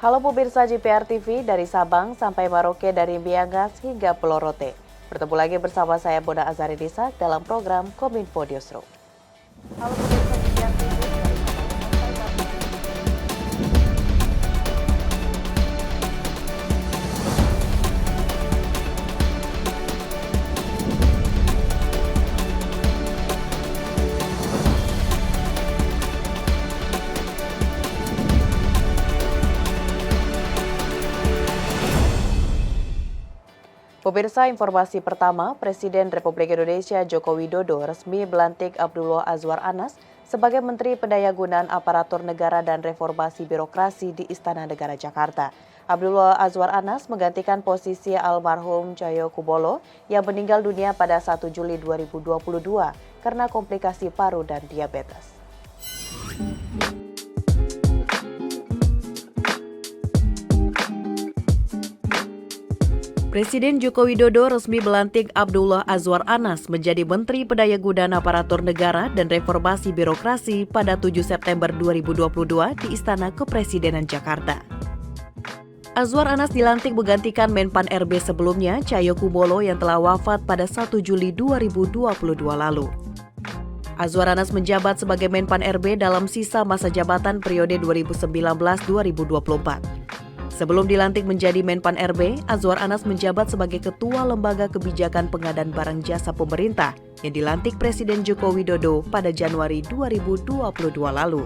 Halo pemirsa JPR TV dari Sabang sampai Merauke, dari Miangas hingga Pulau Rote. Bertemu lagi bersama saya Bona Azari Disa dalam program Kominfo Newsroom. Halo pemirsa JPR TV dari Sabang sampai Pemirsa, informasi pertama, Presiden Republik Indonesia Joko Widodo resmi melantik Abdullah Azwar Anas sebagai Menteri Pendayagunaan Aparatur Negara dan Reformasi Birokrasi di Istana Negara Jakarta. Abdullah Azwar Anas menggantikan posisi almarhum Cahyokumolo yang meninggal dunia pada 1 Juli 2022 karena komplikasi paru dan diabetes. Presiden Joko Widodo resmi melantik Abdullah Azwar Anas menjadi Menteri Pendayagunaan Aparatur Negara dan Reformasi Birokrasi pada 7 September 2022 di Istana Kepresidenan Jakarta. Azwar Anas dilantik menggantikan Menpan RB sebelumnya, Cahyokumolo, yang telah wafat pada 1 Juli 2022 lalu. Azwar Anas menjabat sebagai Menpan RB dalam sisa masa jabatan periode 2019-2024. Sebelum dilantik menjadi Menpan RB, Azwar Anas menjabat sebagai Ketua Lembaga Kebijakan Pengadaan Barang Jasa Pemerintah yang dilantik Presiden Joko Widodo pada Januari 2022 lalu.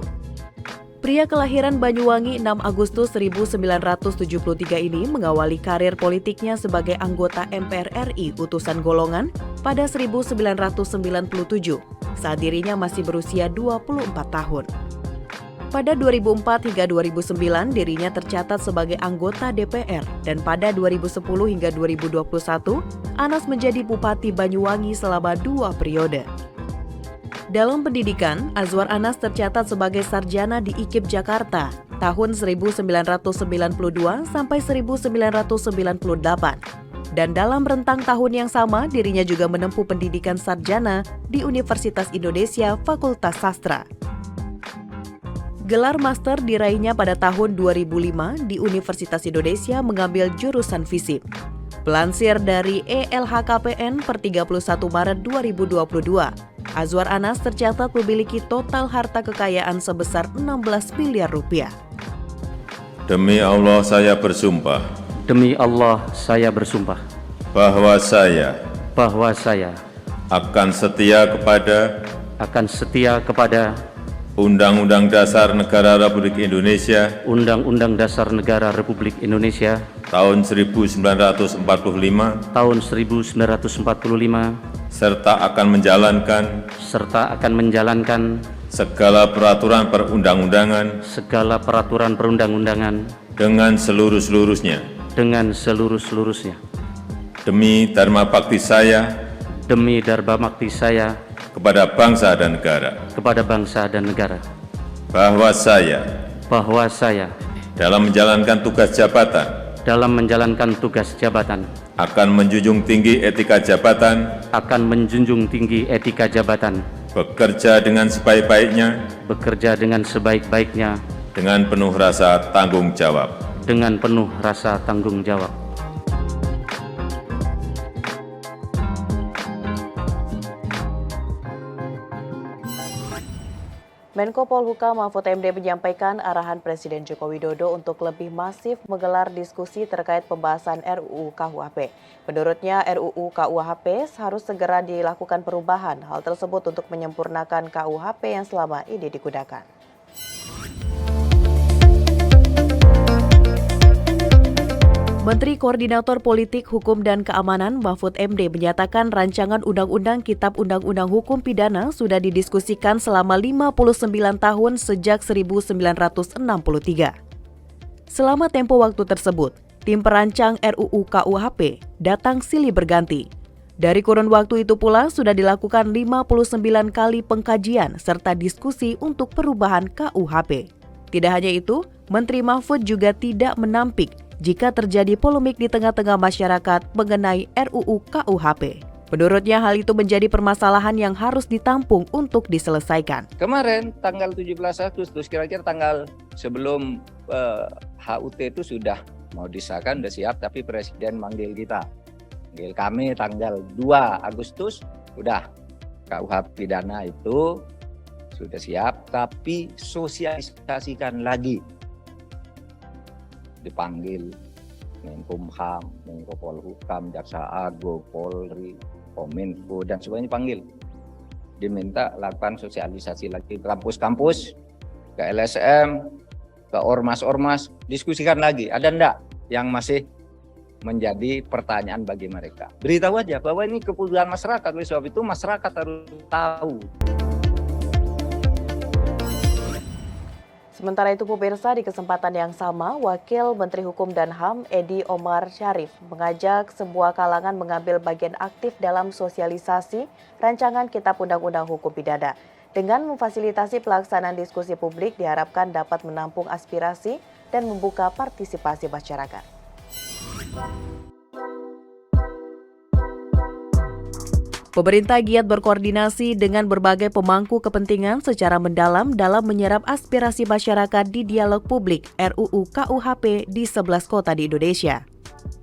Pria kelahiran Banyuwangi 6 Agustus 1973 ini mengawali karir politiknya sebagai anggota MPR RI utusan golongan pada 1997 saat dirinya masih berusia 24 tahun. Pada 2004 hingga 2009 dirinya tercatat sebagai anggota DPR dan pada 2010 hingga 2021 Anas menjadi Bupati Banyuwangi selama 2 periode. Dalam pendidikan, Azwar Anas tercatat sebagai sarjana di IKIP Jakarta tahun 1992 sampai 1998. Dan dalam rentang tahun yang sama dirinya juga menempuh pendidikan sarjana di Universitas Indonesia Fakultas Sastra. Gelar master diraihnya pada tahun 2005 di Universitas Indonesia mengambil jurusan fisip. Pelansir dari ELHKPN per 31 Maret 2022, Azwar Anas tercatat memiliki total harta kekayaan sebesar 16 miliar rupiah. Demi Allah saya bersumpah. Demi Allah saya bersumpah. Bahwa saya akan setia kepada Undang-Undang Dasar Negara Republik Indonesia Undang-Undang Dasar Negara Republik Indonesia tahun 1945 serta akan menjalankan segala peraturan perundang-undangan dengan seluruh-seluruhnya demi dharma bakti saya kepada bangsa dan negara. Bahwa saya dalam menjalankan tugas jabatan akan menjunjung tinggi etika jabatan, bekerja dengan sebaik-baiknya dengan penuh rasa tanggung jawab. Menko Polhukam Mahfud MD menyampaikan arahan Presiden Joko Widodo untuk lebih masif menggelar diskusi terkait pembahasan RUU KUHP. Menurutnya RUU KUHP harus segera dilakukan perubahan. Hal tersebut untuk menyempurnakan KUHP yang selama ini digunakan. Menteri Koordinator Politik, Hukum, dan Keamanan Mahfud MD menyatakan rancangan Undang-Undang Kitab Undang-Undang Hukum Pidana sudah didiskusikan selama 59 tahun sejak 1963. Selama tempo waktu tersebut, tim perancang RUU KUHP datang silih berganti. Dari kurun waktu itu pula sudah dilakukan 59 kali pengkajian serta diskusi untuk perubahan KUHP. Tidak hanya itu, Menteri Mahfud juga tidak menampik jika terjadi polemik di tengah-tengah masyarakat mengenai RUU KUHP. Menurutnya hal itu menjadi permasalahan yang harus ditampung untuk diselesaikan. Kemarin tanggal 17 Agustus, kira-kira tanggal sebelum HUT itu sudah mau disahkan, sudah siap, tapi Presiden manggil kita. Manggil kami tanggal 2 Agustus, udah KUH pidana itu sudah siap, tapi sosialisasikan lagi. Dipanggil Menkumham, Menko Polhukam, Jaksa Agung, Polri, Kominfo, dan semuanya panggil. Diminta lakukan sosialisasi lagi ke kampus-kampus, ke LSM, ke ormas-ormas, diskusikan lagi. Ada enggak yang masih menjadi pertanyaan bagi mereka? Beritahu aja bahwa ini kebutuhan masyarakat, oleh sebab itu masyarakat harus tahu. Sementara itu pemirsa, di kesempatan yang sama, Wakil Menteri Hukum dan HAM Edy Omar Syarif mengajak semua kalangan mengambil bagian aktif dalam sosialisasi rancangan Kitab Undang-Undang Hukum Pidana. Dengan memfasilitasi pelaksanaan diskusi publik diharapkan dapat menampung aspirasi dan membuka partisipasi masyarakat. Pemerintah giat berkoordinasi dengan berbagai pemangku kepentingan secara mendalam dalam menyerap aspirasi masyarakat di dialog publik RUU KUHP di 11 kota di Indonesia.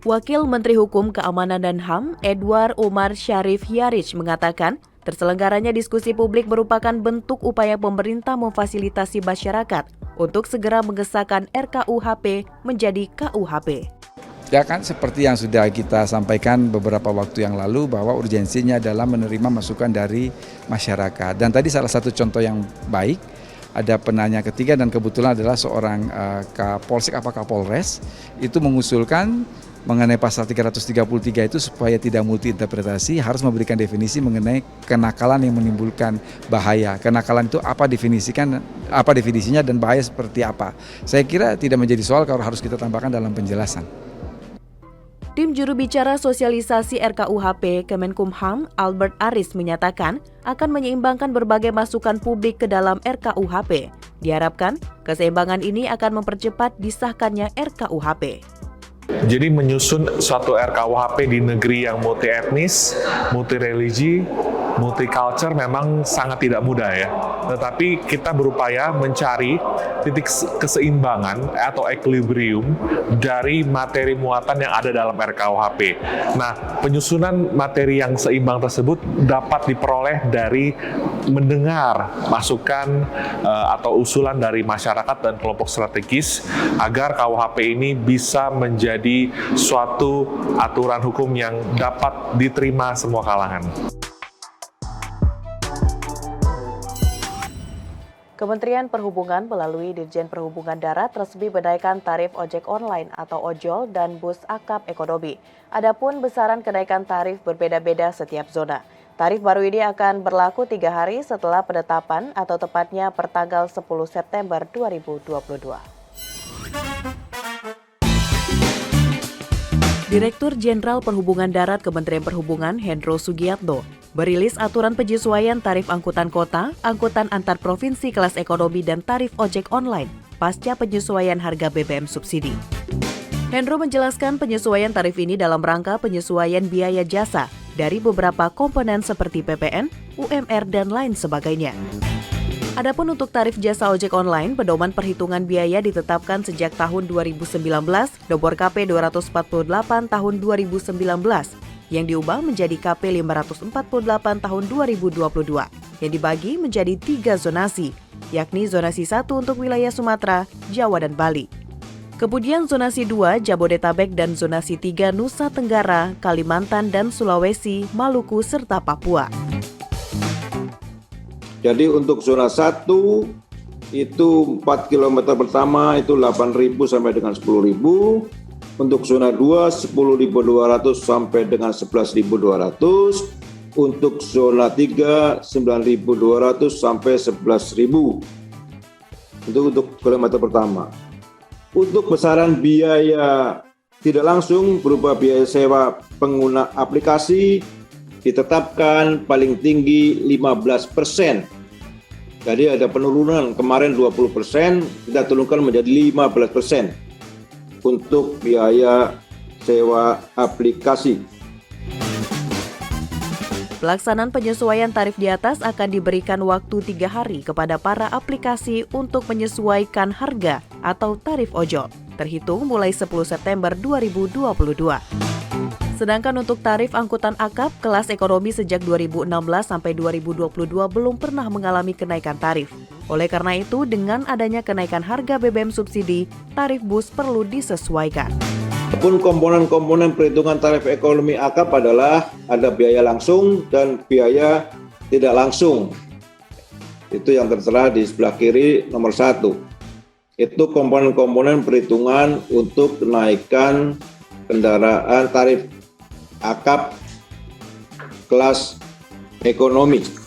Wakil Menteri Hukum, Keamanan dan HAM Edward Omar Syarif Hiarij mengatakan, terselenggaranya diskusi publik merupakan bentuk upaya pemerintah memfasilitasi masyarakat untuk segera mengesahkan RKUHP menjadi KUHP. Ya kan, seperti yang sudah kita sampaikan beberapa waktu yang lalu bahwa urgensinya adalah menerima masukan dari masyarakat. Dan tadi salah satu contoh yang baik, ada penanya ketiga dan kebetulan adalah seorang Kapolsek apa Kapolres, itu mengusulkan mengenai pasal 333 itu supaya tidak multi interpretasi harus memberikan definisi mengenai kenakalan yang menimbulkan bahaya. Kenakalan itu apa definisinya dan bahaya seperti apa. Saya kira tidak menjadi soal kalau harus kita tambahkan dalam penjelasan. Tim juru bicara sosialisasi RKUHP Kemenkumham Albert Aris menyatakan akan menyeimbangkan berbagai masukan publik ke dalam RKUHP. Diharapkan keseimbangan ini akan mempercepat disahkannya RKUHP. Jadi menyusun suatu RKUHP di negeri yang multi etnis, multi religi, multicultural memang sangat tidak mudah ya. Tetapi kita berupaya mencari titik keseimbangan atau equilibrium dari materi muatan yang ada dalam RKUHP. Nah, penyusunan materi yang seimbang tersebut dapat diperoleh dari mendengar masukan atau usulan dari masyarakat dan kelompok strategis agar KUHP ini bisa menjadi suatu aturan hukum yang dapat diterima semua kalangan. Kementerian Perhubungan melalui Dirjen Perhubungan Darat resmi menaikkan tarif ojek online atau ojol dan bus akap ekonomi. Adapun besaran kenaikan tarif berbeda-beda setiap zona. Tarif baru ini akan berlaku 3 hari setelah penetapan atau tepatnya pertanggal 10 September 2022. Direktur Jenderal Perhubungan Darat Kementerian Perhubungan Hendro Sugiatno merilis aturan penyesuaian tarif angkutan kota, angkutan antar provinsi kelas ekonomi dan tarif ojek online pasca penyesuaian harga BBM subsidi. Hendro menjelaskan penyesuaian tarif ini dalam rangka penyesuaian biaya jasa dari beberapa komponen seperti PPN, UMR, dan lain sebagainya. Adapun untuk tarif jasa ojek online, pedoman perhitungan biaya ditetapkan sejak tahun 2019, nomor KP 248 tahun 2019, yang diubah menjadi KP 548 tahun 2022, yang dibagi menjadi 3 zonasi, yakni zonasi 1 untuk wilayah Sumatera, Jawa, dan Bali. Kemudian zonasi 2, Jabodetabek, dan zonasi 3, Nusa Tenggara, Kalimantan, dan Sulawesi, Maluku, serta Papua. Jadi untuk zona 1 itu 4 km pertama itu 8.000 sampai dengan 10.000. Untuk zona 2 10.200 sampai dengan 11.200. Untuk zona 3 9.200 sampai 11.000. Itu untuk kilometer pertama. Untuk besaran biaya tidak langsung berupa biaya sewa pengguna aplikasi ditetapkan paling tinggi 15%. Jadi ada penurunan kemarin 20%, kita turunkan menjadi 15% untuk biaya sewa aplikasi. Pelaksanaan penyesuaian tarif di atas akan diberikan waktu 3 hari kepada para aplikasi untuk menyesuaikan harga atau tarif ojol, terhitung mulai 10 September 2022. Sedangkan untuk tarif angkutan akap kelas ekonomi sejak 2016 sampai 2022 belum pernah mengalami kenaikan tarif. Oleh karena itu, dengan adanya kenaikan harga BBM subsidi, tarif bus perlu disesuaikan. Adapun komponen-komponen perhitungan tarif ekonomi akap adalah ada biaya langsung dan biaya tidak langsung. Itu yang tertera di sebelah kiri nomor 1. Itu komponen-komponen perhitungan untuk kenaikan kendaraan tarif akap kelas ekonomi.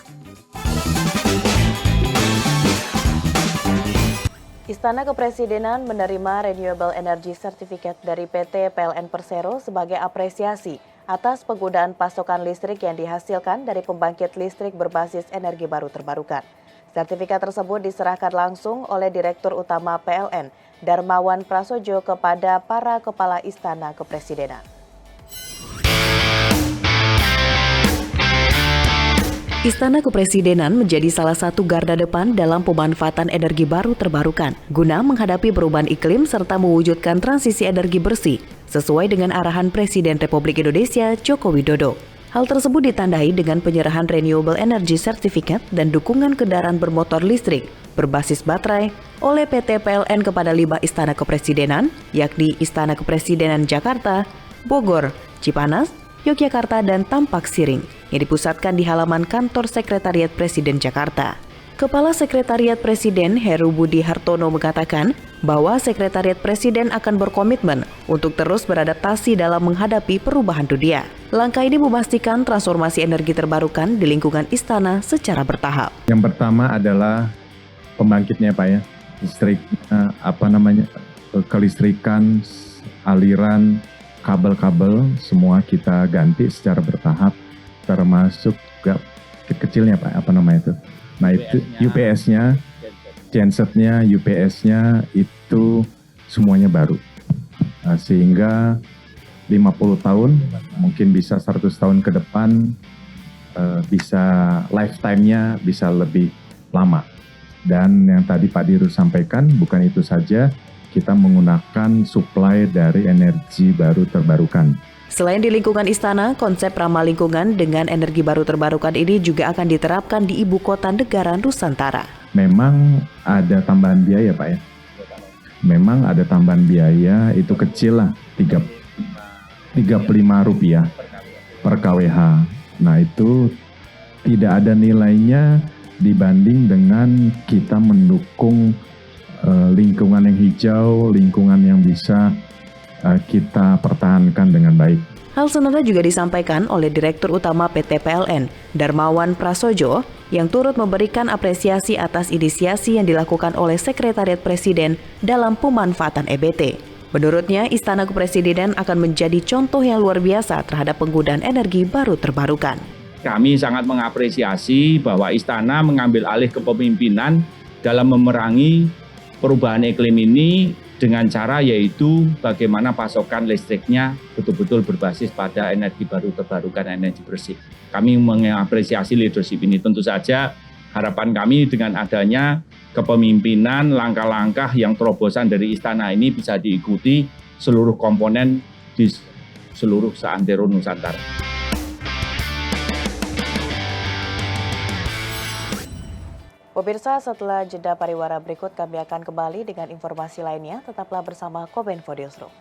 Istana Kepresidenan menerima Renewable Energy Certificate dari PT PLN Persero sebagai apresiasi atas penggunaan pasokan listrik yang dihasilkan dari pembangkit listrik berbasis energi baru terbarukan. Sertifikat tersebut diserahkan langsung oleh Direktur Utama PLN, Darmawan Prasojo, kepada para kepala Istana Kepresidenan. Istana Kepresidenan menjadi salah satu garda depan dalam pemanfaatan energi baru terbarukan guna menghadapi perubahan iklim serta mewujudkan transisi energi bersih sesuai dengan arahan Presiden Republik Indonesia Joko Widodo. Hal tersebut ditandai dengan penyerahan Renewable Energy Certificate dan dukungan kendaraan bermotor listrik berbasis baterai oleh PT PLN kepada 5 Istana Kepresidenan, yakni Istana Kepresidenan Jakarta, Bogor, Cipanas, Yogyakarta, dan Tampak Siring, yang dipusatkan di halaman kantor Sekretariat Presiden Jakarta. Kepala Sekretariat Presiden Heru Budi Hartono mengatakan bahwa Sekretariat Presiden akan berkomitmen untuk terus beradaptasi dalam menghadapi perubahan dunia. Langkah ini memastikan transformasi energi terbarukan di lingkungan istana secara bertahap. Yang pertama adalah pembangkitnya, Pak ya, listrik, kelistrikan, aliran, kabel-kabel semua kita ganti secara bertahap, termasuk juga kecilnya, Pak, Nah itu UPS-nya, gensetnya, UPS-nya itu semuanya baru. Sehingga 50 tahun, mungkin bisa 100 tahun ke depan, bisa lifetime-nya bisa lebih lama. Dan yang tadi Pak Diru sampaikan, bukan itu saja, kita menggunakan suplai dari energi baru terbarukan. Selain di lingkungan istana, konsep ramah lingkungan dengan energi baru terbarukan ini juga akan diterapkan di ibu kota negara Nusantara. Memang ada tambahan biaya, Pak ya. Memang ada tambahan biaya, itu kecil lah, Rp35 per kWh. Nah itu tidak ada nilainya dibanding dengan kita mendukung lingkungan yang hijau, lingkungan yang bisa kita pertahankan dengan baik. Hal senada juga disampaikan oleh Direktur Utama PT PLN, Darmawan Prasojo, yang turut memberikan apresiasi atas inisiasi yang dilakukan oleh Sekretariat Presiden dalam pemanfaatan EBT. Menurutnya, Istana Kepresidenan akan menjadi contoh yang luar biasa terhadap penggunaan energi baru terbarukan. Kami sangat mengapresiasi bahwa Istana mengambil alih kepemimpinan dalam memerangi perubahan iklim ini dengan cara yaitu bagaimana pasokan listriknya betul-betul berbasis pada energi baru terbarukan, energi bersih. Kami mengapresiasi leadership ini. Tentu saja harapan kami dengan adanya kepemimpinan, langkah-langkah yang terobosan dari istana ini bisa diikuti seluruh komponen di seluruh seantero Nusantara. Pemirsa, setelah jeda pariwara berikut kami akan kembali dengan informasi lainnya. Tetaplah bersama Kominfo Newsroom.